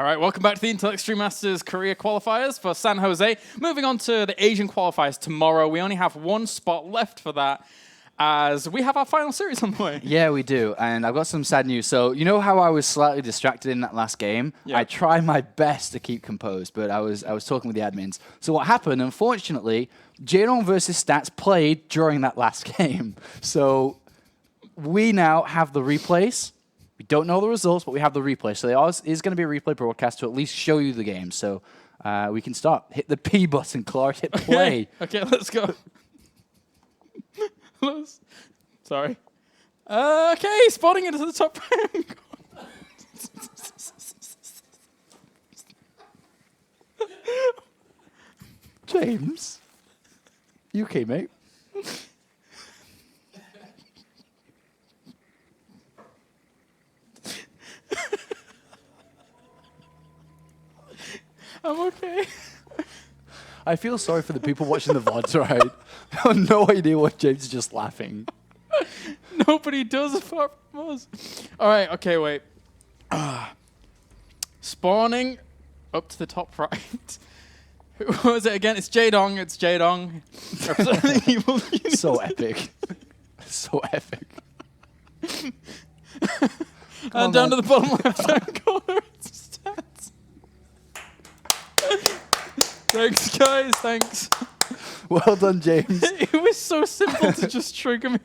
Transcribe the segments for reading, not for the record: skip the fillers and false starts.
All right, welcome back to the Intel Extreme Masters Korea qualifiers for San Jose. Moving on to the Asian qualifiers tomorrow. We only have one spot left for that, as we have our final series on the way. Yeah, we do, and I've got some sad news. So, you know how I was slightly distracted in that last game? Yeah. I tried my best to keep composed, but I was talking with the admins. So what happened, unfortunately, Jaedong versus Stats played during that last game. So we now have the replays. We don't know the results, but we have the replay. So there is going to be a replay broadcast to at least show you the game. So we can start. Hit the P button, Clark. Hit play. Okay, let's go. Sorry. Okay, spotting it to the top rank. James. You okay, mate? I'm okay. I feel sorry for the people watching the VODs, right? I have no idea what James is just laughing. Nobody does apart from us. All right, okay, wait. Spawning up to the top right. Who was it again? It's Jaedong. It's Jaedong. Representing evil units. So epic. So epic. And down to the bottom left-hand corner, it's Stats. Thanks, guys. Thanks. Well done, James. It was so simple to just trigger me.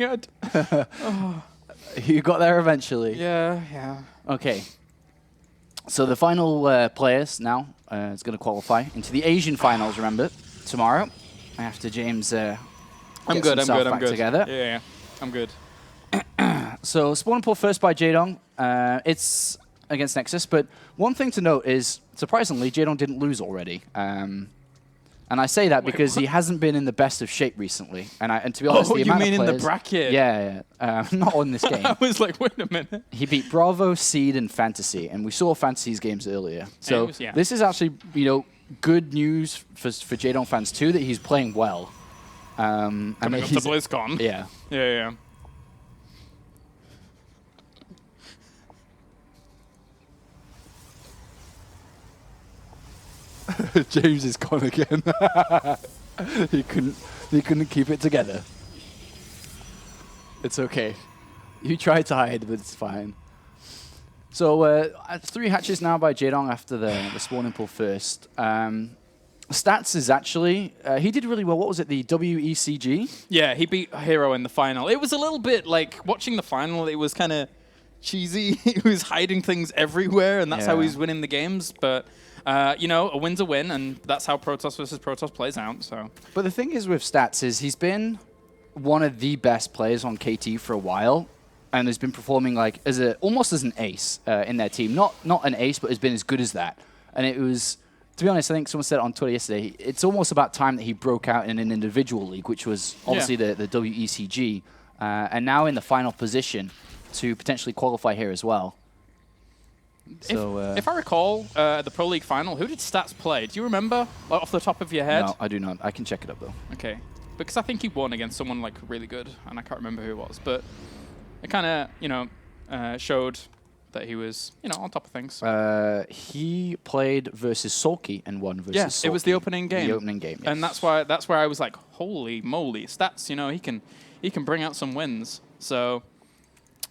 You got there eventually. Yeah. Okay. So the final players now is going to qualify into the Asian finals, remember, tomorrow. After James I'm good. together. Yeah, I'm good. So spawn and pull first by Jaedong. It's against Nexus, but one thing to note is, surprisingly, Jaedong didn't lose already. And I say that because he hasn't been in the best of shape recently. And to be honest, the amount of players, in the bracket? Yeah. Not on this game. I was like, wait a minute. He beat Bravo, Seed, and Fantasy, and we saw Fantasy's games earlier. So this is actually, good news for Jaedong fans too, that he's playing well. Coming up to BlizzCon. Yeah. Yeah. James is gone again. he couldn't keep it together. It's okay. You tried to hide, but it's fine. So 3 hatches now by Jaedong after the spawn and pull first. Stats is actually, he did really well. What was it, the WECG? Yeah, he beat Hero in the final. It was a little bit like, watching the final, it was kind of cheesy. He was hiding things everywhere, and that's how he's winning the games. But, a win's a win, and that's how Protoss versus Protoss plays out. So. But the thing is with Stats is he's been one of the best players on KT for a while, and has been performing like almost as an ace in their team. Not an ace, but has been as good as that. And it was, to be honest, I think someone said it on Twitter yesterday, it's almost about time that he broke out in an individual league, which was obviously the WECG, and now in the final position to potentially qualify here as well. So, if I recall, the Pro League final, who did Stats play? Do you remember off the top of your head? No, I do not. I can check it up, though. Okay. Because I think he won against someone like really good, and I can't remember who it was. But it kind of, showed that he was, on top of things. He played versus Sulky and won versus Sulky. It was the opening game. The opening game, yes. And that's where I was like, holy moly, Stats, he can bring out some wins. So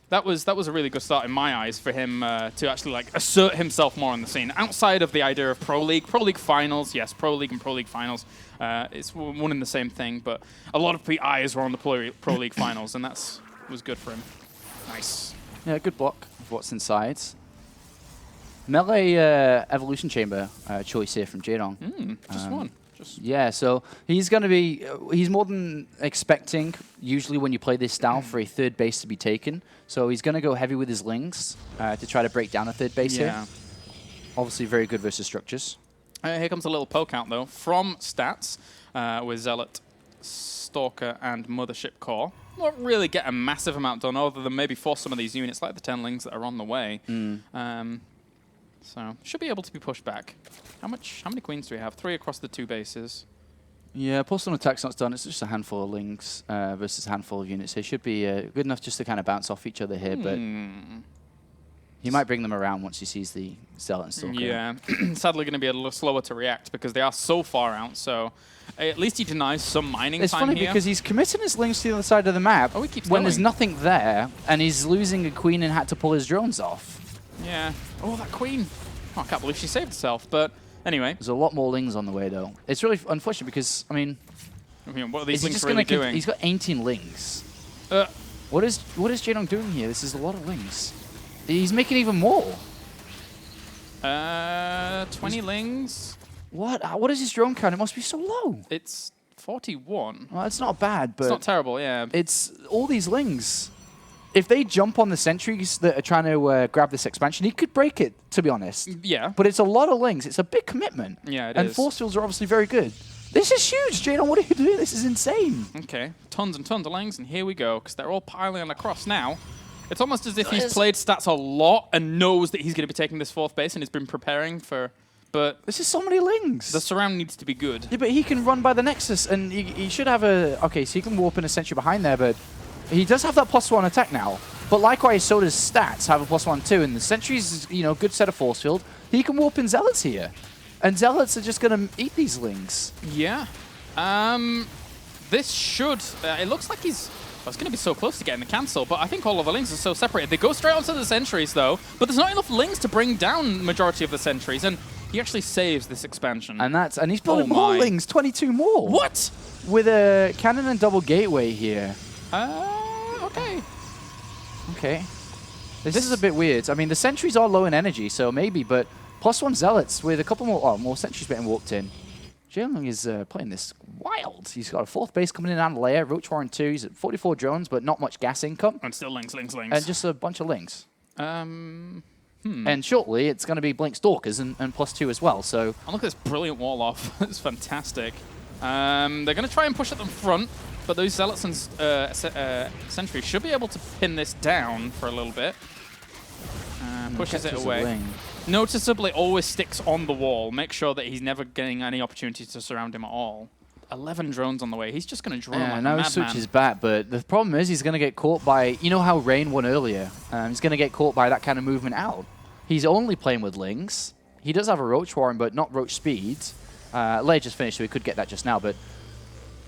that was a really good start in my eyes for him to actually like assert himself more on the scene. Outside of the idea of Pro League finals, yes, Pro League and Pro League finals, it's one and the same thing, but a lot of eyes were on the Pro League finals, and was good for him. Nice. Yeah, good block of what's inside. Melee Evolution Chamber choice here from Jaedong. Just one. Yeah, so he's going to be, he's more than expecting, usually when you play this style, for a third base to be taken. So he's going to go heavy with his Lings to try to break down a third base here. Obviously very good versus structures. Here comes a little poke out, though, from Stats with Zealot, Stalker, and Mothership Core. Not really get a massive amount done, other than maybe force some of these units, like the 10 Lings that are on the way. So should be able to be pushed back. How many queens do we have? 3 across the 2 bases. Yeah, pulse on attack's not done. It's just a handful of Lings versus a handful of units. It should be good enough just to kind of bounce off each other here, but He might bring them around once he sees the Zealot and Stalker. Yeah, sadly going to be a little slower to react because they are so far out. So at least he denies some mining It's time funny here. because he's committing his links to the other side of the map Oh, he keeps when going. there's nothing there, and he's losing a queen and had to pull his drones off. Yeah. Oh, that queen. Oh, I can't believe she saved herself. But anyway. There's a lot more lings on the way, though. It's really unfortunate because, I mean, What are these is he links just really gonna doing? He's got 18 lings. Uh, What is Jaedong doing here? This is a lot of lings. He's making even more. 20 lings. What is his drone count? It must be so low. It's 41. Well, it's not bad, but It's not terrible, yeah. it's all these lings. If they jump on the sentries that are trying to grab this expansion, he could break it, to be honest. Yeah. But it's a lot of lings. It's a big commitment. Yeah, it and is. force fields are obviously very good. This is huge, Jaedong. What are you doing? This is insane. Okay, tons and tons of lings, and here we go, because they're all piling across now. It's almost as if he's There's- played stats a lot and knows that he's going to be taking this fourth base and has been preparing for... But This is so many lings. the surround needs to be good. Yeah, but he can run by the Nexus, and he should have a... Okay, so he can warp in a sentry behind there, but he does have that +1 attack now. But likewise, so does Stats have a +1 too, and the sentries, you know, good set of force field. He can warp in Zealots here. And Zealots are just going to eat these lings. Yeah. This should... it looks like he's... Well, it's going to be so close to getting the cancel, but I think all of the lings are so separated. They go straight onto the sentries, though, but there's not enough lings to bring down majority of the sentries, and he actually saves this expansion. And he's building more my. lings, 22 more. What? With a cannon and double gateway here. Okay. Okay. This is a bit weird. I mean, the sentries are low in energy, so maybe, but +1 Zealots with a couple more sentries getting warped in. Jaedong is playing this wild. He's got a fourth base coming in and layer, Roach Warren 2. He's at 44 drones, but not much gas income. And still lings. And just a bunch of lings. And And shortly, it's going to be Blink Stalkers and +2 as well, so... oh, look at this brilliant wall off. It's fantastic. They're going to try and push at the front, but those Zealots and Sentry should be able to pin this down for a little bit. Pushes it away. Noticeably always sticks on the wall. Make sure that he's never getting any opportunity to surround him at all. 11 drones on the way. He's just going to drone like a now he madman. switches back, but the problem is he's going to get caught by... You know how Rain won earlier? He's going to get caught by that kind of movement out. He's only playing with lings. He does have a Roach Warren, but not Roach speed. Lair just finished, so he could get that just now, but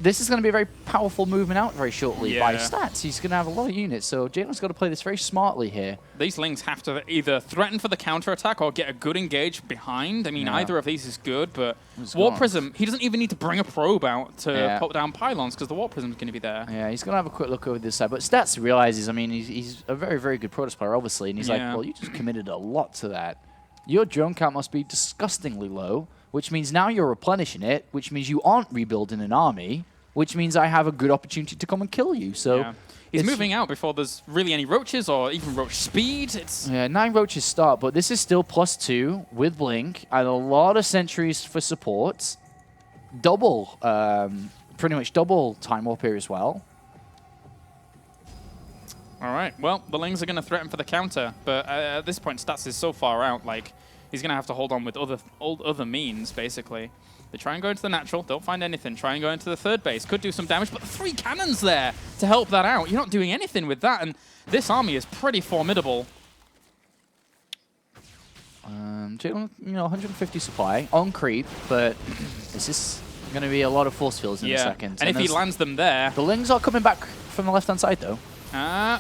this is going to be a very powerful movement out very shortly by Stats. He's going to have a lot of units, so Jaedong's got to play this very smartly here. These lings have to either threaten for the counterattack or get a good engage behind. I mean, either of these is good, but Warp Prism, he doesn't even need to bring a probe out to put down pylons because the Warp Prism's going to be there. Yeah, he's going to have a quick look over this side, but Stats realizes, I mean, he's a very, very good Protoss player, obviously, and he's like, well, you just committed a lot to that. Your drone count must be disgustingly low, which means now you're replenishing it, which means you aren't rebuilding an army, which means I have a good opportunity to come and kill you. So he's moving out before there's really any roaches or even roach speed. It's 9 roaches start, but this is still +2 with Blink and a lot of sentries for support. Double, pretty much double Time Warp here as well. all right. Well, the lings are going to threaten for the counter, but at this point, Stats is so far out, like he's going to have to hold on with other means, basically. They try and go into the natural, don't find anything. Try and go into the third base, could do some damage, but 3 cannons there to help that out. You're not doing anything with that, and this army is pretty formidable. Jaedong, 150 supply on creep, but this is going to be a lot of force fields in a second. And if he lands them there... The lings are coming back from the left-hand side, though.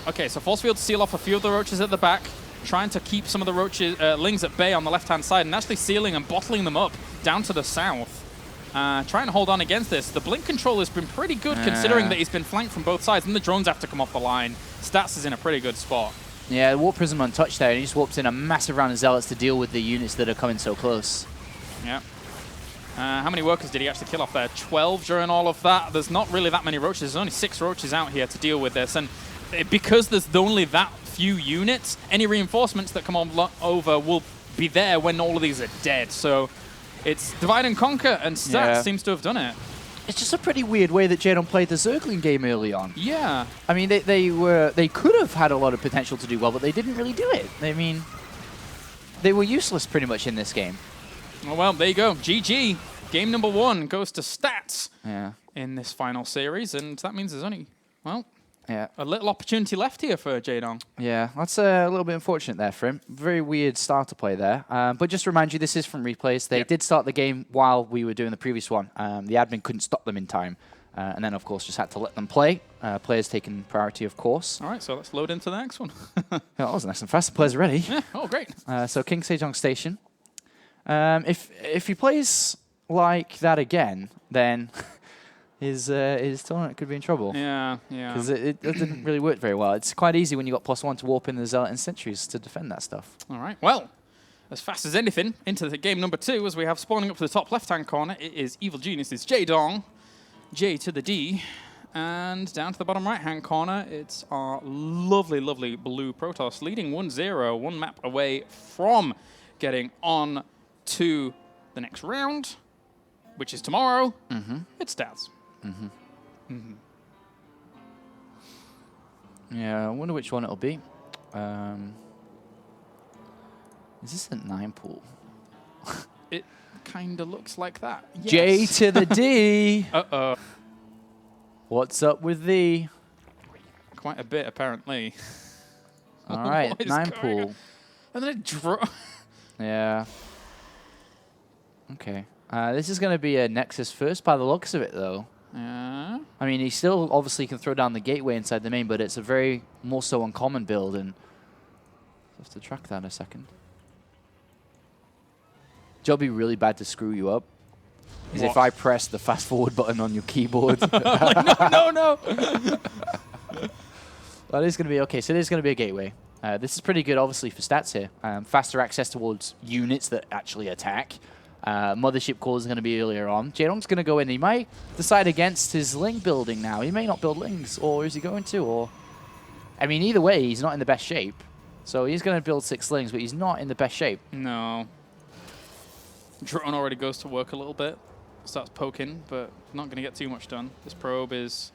Okay, so force fields seal off a few of the roaches at the back, trying to keep some of the roaches, lings at bay on the left-hand side, and actually sealing and bottling them up down to the south. Trying to hold on against this. The blink control has been pretty good considering that he's been flanked from both sides, and the drones have to come off the line. Stats is in a pretty good spot. Yeah, Warp Prism untouched there, and he just warps in a massive round of Zealots to deal with the units that are coming so close. Yeah. How many workers did he actually kill off there? 12 during all of that. There's not really that many roaches. There's only 6 roaches out here to deal with this, and because there's only that few units, any reinforcements that come on over will be there when all of these are dead. So it's divide and conquer, and Stats seems to have done it. It's just a pretty weird way that Jaedong played the Zergling game early on. Yeah. I mean, they could have had a lot of potential to do well, but they didn't really do it. I mean, they were useless pretty much in this game. Well, there you go. GG. Game number 1 goes to Stats in this final series, and that means there's only, well... Yeah. A little opportunity left here for Jaedong. Yeah, that's a little bit unfortunate there for him. Very weird start to play there. But just to remind you, this is from replays. They did start the game while we were doing the previous one. The admin couldn't stop them in time. And then, of course, just had to let them play. Players taking priority, of course. All right, so let's load into the next one. That was nice and fast. The players are ready. Yeah. Oh, great. So King Sejong Station. If he plays like that again, then his tournament could be in trouble. Yeah. Because it didn't really work very well. It's quite easy when you got +1 to warp in the Zealot and Sentries to defend that stuff. All right. Well, as fast as anything, into the game number 2, as we have spawning up to the top left-hand corner, it is Evil Genius's Jaedong, J to the D, and down to the bottom right-hand corner, it's our lovely, lovely blue Protoss, leading 1-0, one map away from getting on to the next round, which is tomorrow. It's Stats. Yeah, I wonder which one it'll be. Is this a 9 pool? It kind of looks like that. Yes. J to the D. Uh-oh. What's up with thee? Quite a bit, apparently. All right, What is 9 going pool. on? And then it dropped. Yeah. Okay. This is going to be a Nexus first by the looks of it, though. Yeah. I mean, he still obviously can throw down the gateway inside the main, but it's a very more so uncommon build, and I'll have to track that a second. It'll be really bad to screw you up. Is if I press the fast forward button on your keyboard. Like, no. That is going to be okay. So there's going to be a gateway. This is pretty good, obviously, for stats here. Faster access towards units that actually attack. Mothership call is going to be earlier on. Jaedong's going to go in. He might decide against his Ling building now. He may not build Lings, or is he going to? Or, I mean, either way, he's not in the best shape. So he's going to build 6 Lings, but he's not in the best shape. No. Drone already goes to work a little bit. Starts poking, but not going to get too much done. This probe is...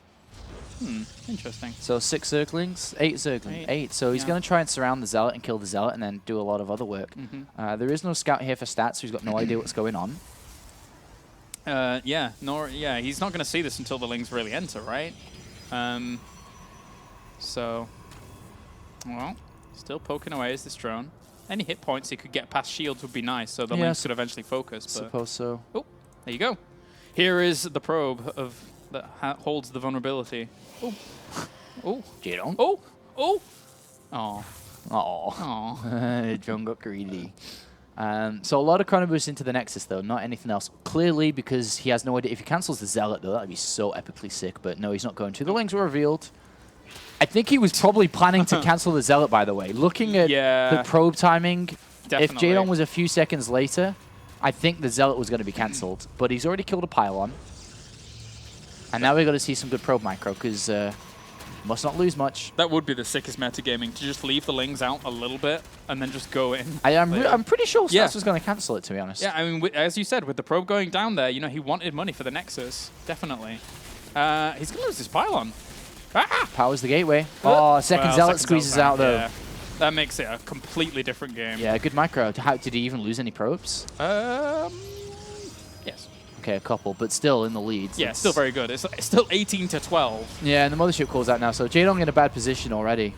interesting. So 6 Zerglings, 8 Zergling, 8. So he's going to try and surround the Zealot and kill the Zealot and then do a lot of other work. There is no scout here for stats, so he's got no idea what's going on. Yeah, he's not going to see this until the Lings really enter, right? So, well, still poking away as this drone. Any hit points he could get past shields would be nice, so the Lings could eventually focus. But Suppose so. Oh, there you go. Here is the probe that holds the vulnerability. Oh, oh, Jaedong. oh, oh. Oh. Oh. John got greedy. So a lot of chrono boost into the Nexus, though, not anything else. Clearly, because he has no idea. If he cancels the Zealot, though, that would be so epically sick. But no, he's not going to. The Lings were revealed. I think he was probably planning to cancel the Zealot, by the way. Looking at the probe timing, if Jaedong was a few seconds later, I think the Zealot was going to be cancelled. But he's already killed a pylon. And now we've got to see some good probe micro, because must not lose much. That would be the sickest metagaming, to just leave the Lings out a little bit and then just go in. I'm pretty sure Stats was going to cancel it, to be honest. Yeah, I mean, as you said, with the probe going down there, you know, he wanted money for the Nexus, definitely. He's going to lose his pylon. Ah! Powers the gateway. Oh, second Zealot squeezes out, though. Yeah. That makes it a completely different game. Yeah, good micro. How, did he even lose any probes? Yes. Okay, a couple, but still in the lead. Yeah, still very good. It's still 18-12. Yeah, and the Mothership calls out now, so Jaedong in a bad position already.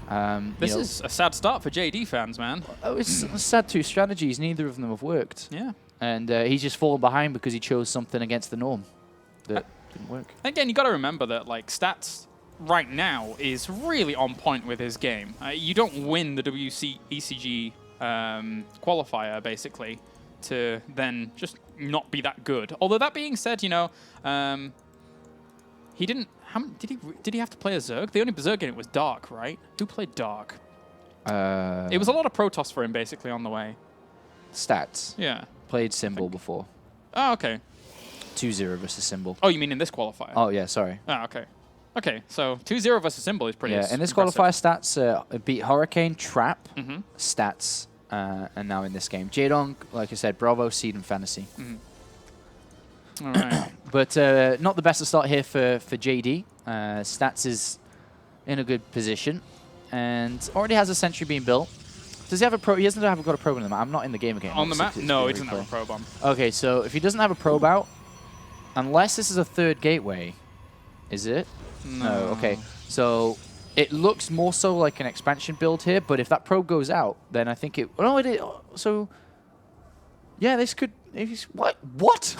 This is a sad start for JD fans, man. Oh, it's a sad 2 strategies. Neither of them have worked. Yeah. And he's just fallen behind because he chose something against the norm that didn't work. Again, you got to remember that like Stats right now is really on point with his game. You don't win the ECG qualifier, basically, to then just not be that good. Although that being said, you know, he didn't. Did he have to play a Zerg? The only Zerg in it was Dark, right? Who played Dark? It was a lot of Protoss for him, basically, on the way. Stats. Yeah. Played Symbol before. Oh, okay. 2-0 versus Symbol. Oh, you mean in this qualifier? Oh, yeah, sorry. Oh, okay. Okay, so 2-0 versus Symbol is pretty in this impressive. qualifier, Stats beat Hurricane, Trap, Stats, and now in this game. Jaedong, like I said, Bravo, Seed, and Fantasy. All right. But not the best to start here for JD. Stats is in a good position and already has a sentry being built. Does he have a probe? He doesn't got a probe on the map. I'm not in the game again. On the map? No, he doesn't have a probe on. Okay, so if he doesn't have a probe out, unless this is a third gateway, is it? No. Okay. So It looks more so like an expansion build here, but if that probe goes out, then I think it... Oh, it is. So, yeah, this could... What? What?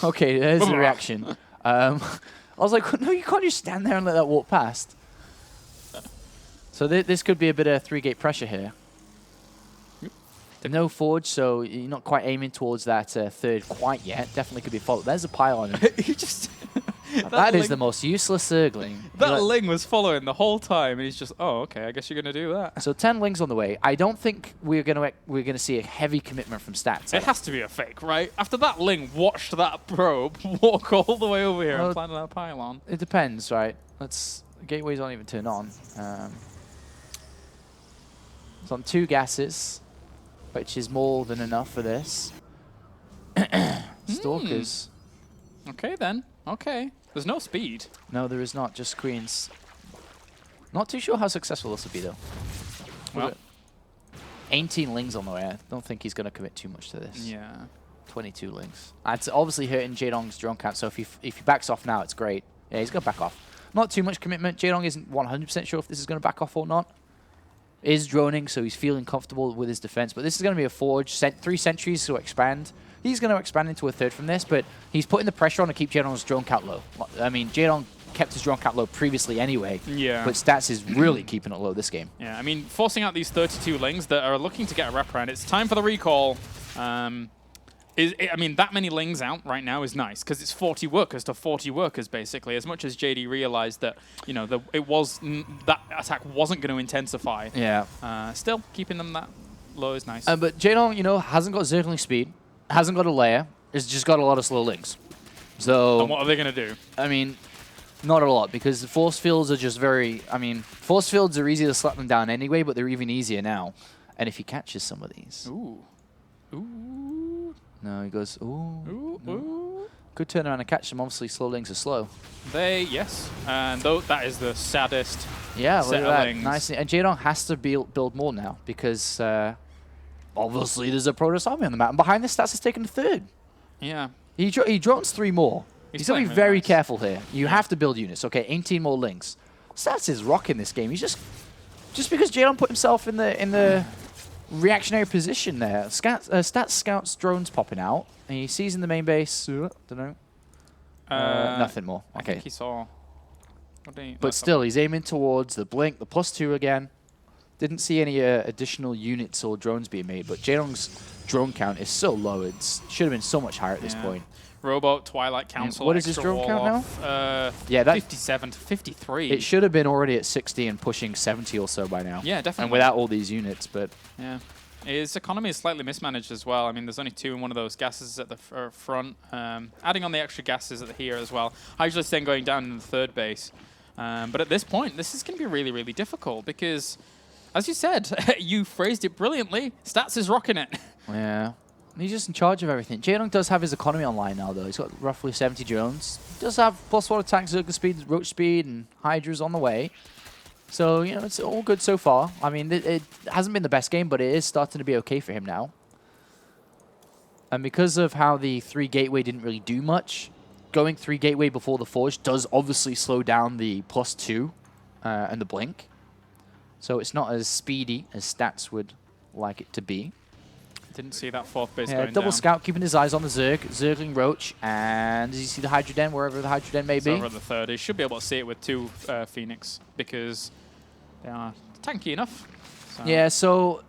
Okay, there's the reaction. I was like, no, you can't just stand there and let that walk past. So this could be a bit of 3-gate pressure here. No forge, so you're not quite aiming towards that third quite yet. Definitely could be followed. There's a pylon. He just... that is the most useless Zergling. That Ling was following the whole time, and he's just, oh, okay, I guess you're going to do that. So 10 Lings on the way. I don't think we're gonna see a heavy commitment from stats. It has to be a fake, right? After that Ling watched that probe walk all the way over here and plant that pylon. It depends, right? Gateways aren't even turned on. It's on 2 gases, which is more than enough for this. Stalkers. Okay, then. Okay. There's no speed. No, there is not. Just screens. Not too sure how successful this will be, though. Well, 18 Lings on the way. I don't think he's going to commit too much to this. Yeah. 22 Lings. It's obviously hurting Jaedong's drone count, so if he backs off now, it's great. Yeah, he's going to back off. Not too much commitment. Jaedong isn't 100% sure if this is going to back off or not. Is droning, so he's feeling comfortable with his defense. But this is going to be a forge. 3 sentries to expand. He's going to expand into a third from this, but he's putting the pressure on to keep Jaedong's drone count low. I mean, Jaedong kept his drone count low previously anyway. Yeah. But Stats is really keeping it low this game. Yeah, I mean, forcing out these 32 Lings that are looking to get a wraparound. It's time for the recall. I mean, that many Lings out right now is nice because it's 40 workers to 40 workers, basically. As much as JD realized that, you know, that attack wasn't going to intensify. Yeah. Still, keeping them that low is nice. But Jaedong, you know, hasn't got Zergling speed, hasn't got a layer, it's just got a lot of slow Lings. So... And what are they going to do? I mean, not a lot, because the force fields are just very... I mean, force fields are easy to slap them down anyway, but they're even easier now. And if he catches some of these... Ooh. Ooh. No, he goes, ooh. Ooh. No. Ooh. Good turn around and catch them. Obviously, slow Lings are slow. Yes. And though that is the saddest Yeah, set look of at that. Lings. Nice. And Jaedong has to build more now, because obviously there's a Protoss army on the map. And behind this, Stats is taking the third. Yeah. He drones 3 more. He's got to be playing very really nice. careful here. You have to build units. Okay, 18 more Lings. Stats is rocking this game. He's just because Jaedong put himself in the reactionary position there. Stats scouts drones popping out, and he sees in the main base. Don't know. Nothing more. Okay. I think he saw. But still, he's aiming towards the blink, the +2 again. Didn't see any additional units or drones being made, but Jaedong's drone count is so low. It should have been so much higher at this point. Ro8, Twilight Council. What is his drone count now? Yeah, 57 to 53. It should have been already at 60 and pushing 70 or so by now. Yeah, definitely. And without all these units, but... Yeah. His economy is slightly mismanaged as well. I mean, there's only 2 in one of those gases at the front. Adding on the extra gases at here as well. Hydralisk then going down in the third base. But at this point, this is going to be really, really difficult because, as you said, you phrased it brilliantly. Stats is rocking it. Yeah. He's just in charge of everything. Jaedong does have his economy online now, though. He's got roughly 70 drones. He does have +1 attack, Zerg speed, Roach speed, and Hydra's on the way. So, you know, it's all good so far. I mean, it hasn't been the best game, but it is starting to be okay for him now. And because of how the 3 gateway didn't really do much, going 3 gateway before the Forge does obviously slow down the +2 and the blink. So it's not as speedy as Stats would like it to be. Didn't see that 4th base Yeah, going double down. scout, keeping his eyes on the Zerg, Zergling Roach, and does you see the Hydra Den, wherever the Hydra Den may be? Over the 3rd. He should be able to see it with 2 Phoenix because they are tanky enough. So. Yeah, so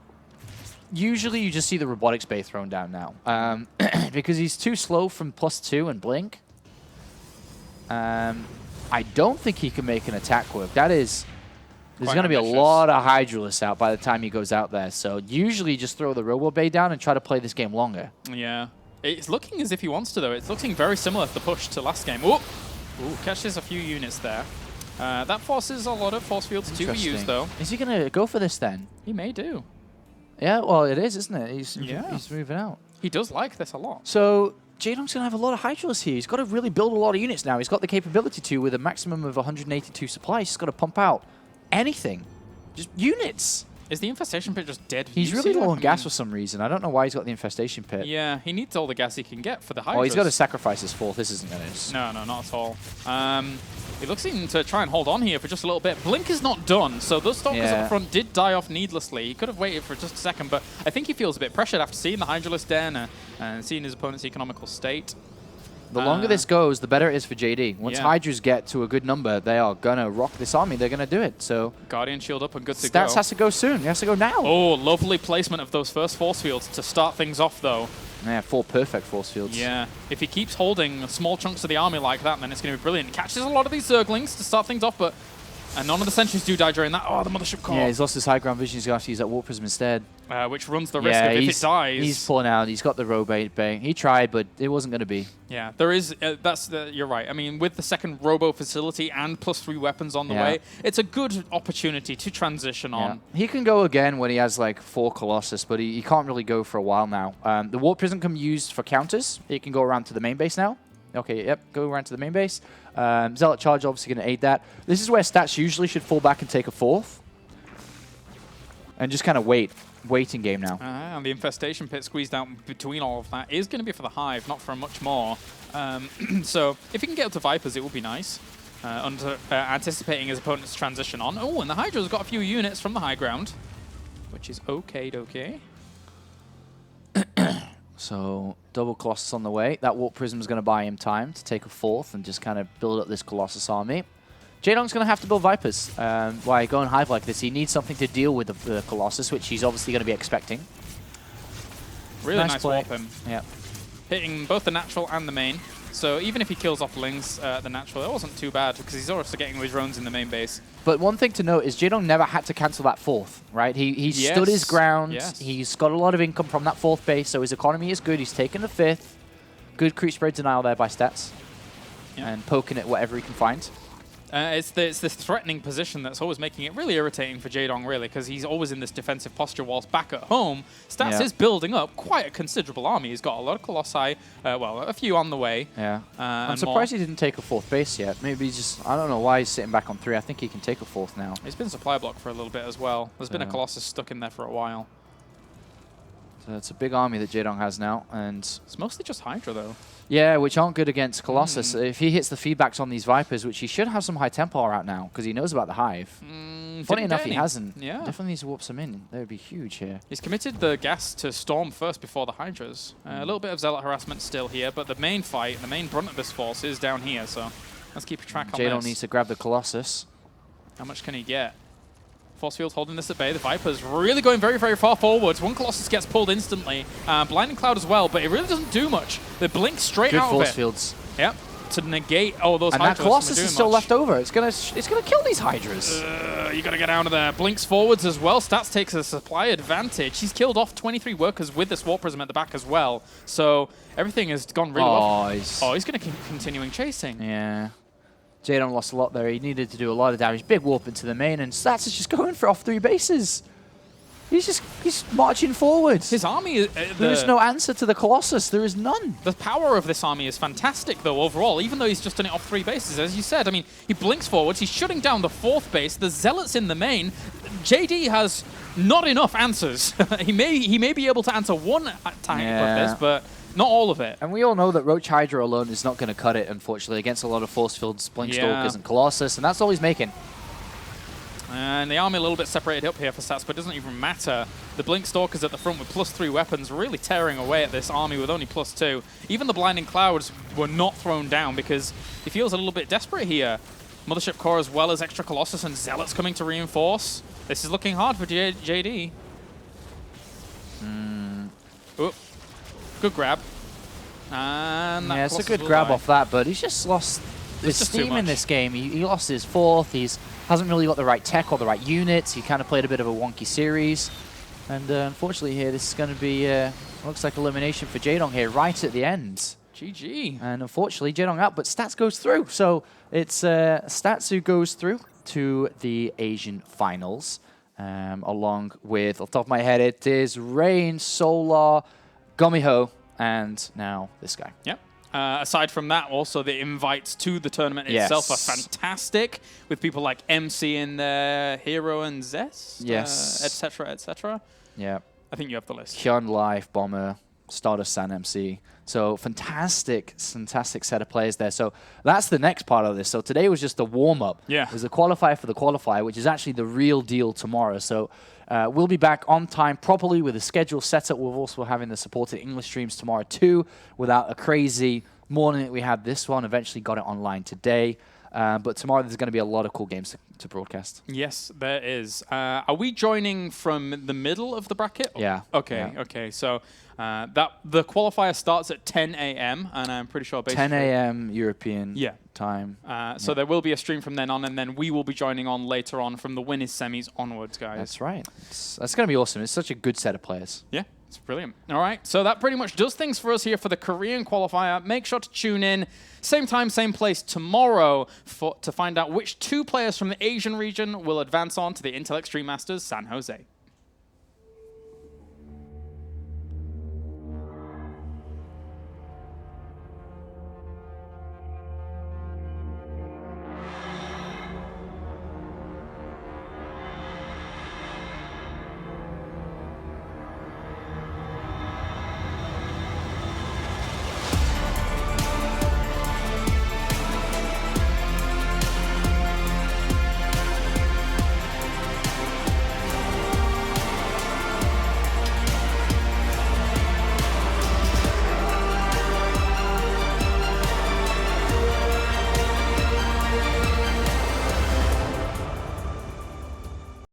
usually you just see the robotics bay thrown down now. Because he's too slow from +2 and blink. I don't think he can make an attack work. There's going to be a lot of Hydralists out by the time he goes out there. So usually just throw the Robo Bay down and try to play this game longer. Yeah. It's looking as if he wants to, though. It's looking very similar to the push to last game. Ooh! Ooh, catches a few units there. That forces a lot of force fields to be used, though. Is he going to go for this then? He may do. Yeah, well, it is, isn't it? He's moving out. He does like this a lot. So Jaedong's going to have a lot of Hydralists here. He's got to really build a lot of units now. He's got the capability to with a maximum of 182 supplies. He's got to pump out anything. Just units. Is the infestation pit just dead? He's really low on gas for some reason. I don't know why he's got the infestation pit. Yeah, he needs all the gas he can get for the Hydras. Oh, he's got to sacrifice his 4th. This isn't going to... No, not at all. He looks to try and hold on here for just a little bit. Blink is not done, so those Stalkers up front did die off needlessly. He could have waited for just a second, but I think he feels a bit pressured after seeing the Hydralisk den and seeing his opponent's economical state. The longer this goes, the better it is for JD. Once Hydras get to a good number, they are going to rock this army. They're going to do it. So Guardian shield up and good to go. Stats has to go soon. He has to go now. Oh, lovely placement of those first force fields to start things off, though. Yeah, 4 perfect force fields. Yeah, if he keeps holding small chunks of the army like that, then it's going to be brilliant. He catches a lot of these Zerglings to start things off, but none of the sentries do die during that. Oh, the Mothership Core. Yeah, he's lost his high ground vision. He's going to have to use that Warp Prism instead. Which runs the risk of if it dies. He's pulling out. He's got the Ro8 bang. He tried, but it wasn't going to be. Yeah, there is. You're right. I mean, with the second Robo facility and +3 weapons on the way, it's a good opportunity to transition on. He can go again when he has like 4 Colossus, but he can't really go for a while now. The Warp Prism can be used for counters. He can go around to the main base now. Okay, yep, go around to the main base. Zealot Charge obviously going to aid that. This is where Stats usually should fall back and take a 4th. And just kind of waiting game now. And the Infestation Pit squeezed out between all of that is going to be for the Hive, not for much more. So if he can get up to Vipers, it would be nice. Anticipating his opponent's transition on. Oh, and the Hydra's got a few units from the high ground, which is okay. So double Colossus on the way. That Warp Prism is going to buy him time to take a 4th and just kind of build up this Colossus army. Jaedong's going to have to build Vipers. Why going Hive like this? He needs something to deal with the Colossus, which he's obviously going to be expecting. Really nice warp him. Yeah. Hitting both the natural and the main. So even if he kills off Lings, the natural, it wasn't too bad because he's also getting his drones in the main base. But one thing to note is Jaedong never had to cancel that 4th, right? He stood his ground. Yes. He's got a lot of income from that 4th base, so his economy is good. He's taken the 5th. Good creep spread denial there by Stats. And poking at whatever he can find. It's this threatening position that's always making it really irritating for Jaedong, really, because he's always in this defensive posture whilst back at home. Stats is building up quite a considerable army. He's got a lot of Colossi, well, a few on the way. Yeah. I'm surprised he didn't take a 4th base yet. Maybe he's just, I don't know why he's sitting back on 3. I think he can take a 4th now. He's been supply block for a little bit as well. There's been a Colossus stuck in there for a while. So it's a big army that Jaedong has now, and it's mostly just Hydra, though. Yeah, which aren't good against Colossus. If he hits the feedbacks on these Vipers, which he should have some high tempo out now, because he knows about the Hive. Funny enough, he hasn't. Yeah. Definitely needs to warp some in. That would be huge here. He's committed the gas to Storm first before the Hydras. A little bit of Zealot harassment still here, but the main fight, the main brunt of this force is down here, so let's keep a track on this. Jaedong needs to grab the Colossus. How much can he get? Force field holding this at bay. The Viper's really going very, very far forwards. One Colossus gets pulled instantly. Blinding Cloud as well, but it really doesn't do much. They blink straight out of it. Good force fields. Yep. To negate all those and Hydras. And that Colossus is still left over. It's gonna kill these Hydras. You gotta get out of there. Blinks forwards as well. Stats takes a supply advantage. He's killed off 23 workers with this Warp Prism at the back as well. So everything has gone really well. He's gonna keep continuing chasing. Yeah. Jaedong lost a lot there. He needed to do a lot of damage. Big warp into the main, and Stats is just going for off 3 bases. He's marching forward. His army... there is no answer to the Colossus. There is none. The power of this army is fantastic, though, overall, even though he's just done it off 3 bases. As you said, I mean, he blinks forwards. He's shutting down the 4th base. The Zealots in the main. JD has not enough answers. he may be able to answer one time with this, but... not all of it. And we all know that Roach Hydra alone is not going to cut it, unfortunately, against a lot of force fields, Blink Stalkers and Colossus, and that's all he's making. And the army a little bit separated up here for Stats, but it doesn't even matter. The Blink Stalkers at the front with +3 weapons really tearing away at this army with only +2. Even the Blinding Clouds were not thrown down because he feels a little bit desperate here. Mothership Core as well as extra Colossus and Zealots coming to reinforce. This is looking hard for JD. Oop. Good grab. And that it's a good grab off that, but he's just lost his steam in this game. He lost his 4th. He hasn't really got the right tech or the right units. He kind of played a bit of a wonky series. And unfortunately here, this is going to be, looks like elimination for Jaedong here right at the end. GG. And unfortunately, Jaedong out, but Stats goes through. So it's Stats who goes through to the Asian finals. Along with, off the top of my head, it is Rain, Solar, Gomiho, and now this guy. Yep. Aside from that, also the invites to the tournament itself are fantastic, with people like MC in there, Hero and Zest, etc., etc. Yeah. I think you have the list. Hyun, Life, Bomber, Stardust San MC. So fantastic set of players there. So that's the next part of this. So today was just a warm-up. Yeah. There's a qualifier for the qualifier, which is actually the real deal tomorrow. So we'll be back on time properly with a schedule set up. We're also having the supported English streams tomorrow too, without a crazy morning that we had this one. Eventually got it online today. But tomorrow there's going to be a lot of cool games to broadcast. Yes, there is. Are we joining from the middle of the bracket? Yeah. Okay, yeah. okay. So the qualifier starts at 10 a.m. and I'm pretty sure basically 10 a.m. European time. So there will be a stream from then on, and then we will be joining on later on from the winners semis onwards, guys. That's right. That's going to be awesome. It's such a good set of players. Yeah. It's brilliant. All right, so that pretty much does things for us here for the Korean qualifier. Make sure to tune in, same time, same place tomorrow to find out which 2 players from the Asian region will advance on to the Intel Extreme Masters San Jose.